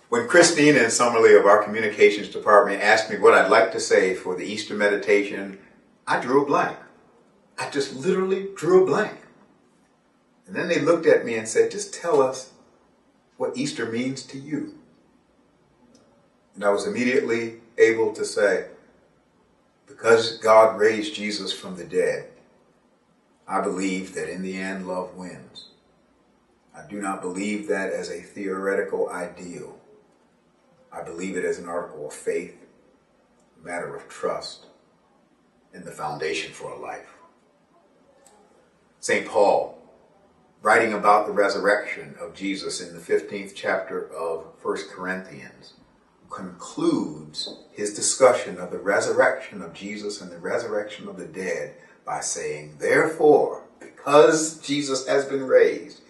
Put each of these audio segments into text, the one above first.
When Christina and Summerlee of our communications department asked me what I'd like to say for the Easter meditation, I drew a blank. I just literally drew a blank. And then they looked at me and said, just tell us what Easter means to you. And I was immediately able to say, because God raised Jesus from the dead, I believe that in the end love wins. I do not believe that as a theoretical ideal. I believe it as an article of faith, a matter of trust, and the foundation for a life. St. Paul, writing about the resurrection of Jesus in the 15th chapter of 1 Corinthians, concludes his discussion of the resurrection of Jesus and the resurrection of the dead by saying, therefore, because Jesus has been raised,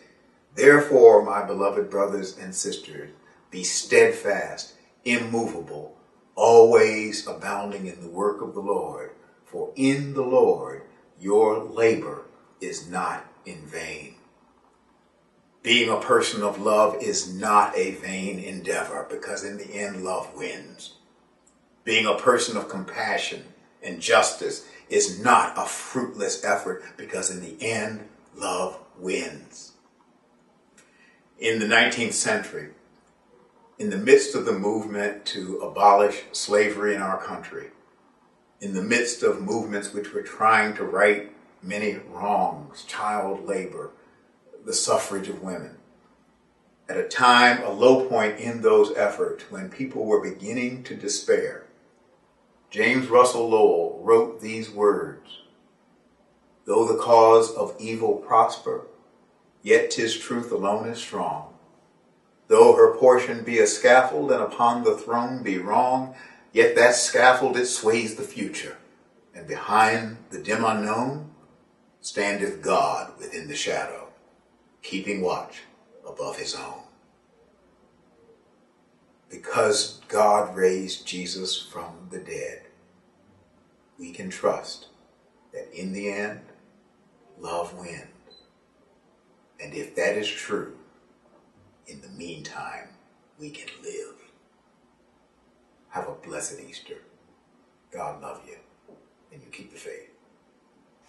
therefore, my beloved brothers and sisters, be steadfast, immovable, always abounding in the work of the Lord, for in the Lord your labor is not in vain. Being a person of love is not a vain endeavor, because in the end love wins. Being a person of compassion and justice is not a fruitless effort, because in the end love wins. In the 19th century, in the midst of the movement to abolish slavery in our country, in the midst of movements which were trying to right many wrongs, child labor, the suffrage of women, at a time, a low point in those efforts when people were beginning to despair, James Russell Lowell wrote these words, though the cause of evil prosper, yet 'tis truth alone is strong. Though her portion be a scaffold and upon the throne be wrong, yet that scaffold it sways the future, and behind the dim unknown standeth God within the shadow, keeping watch above his own. Because God raised Jesus from the dead, we can trust that in the end, love wins. And if that is true, in the meantime, we can live. Have a blessed Easter. God love you, and you keep the faith.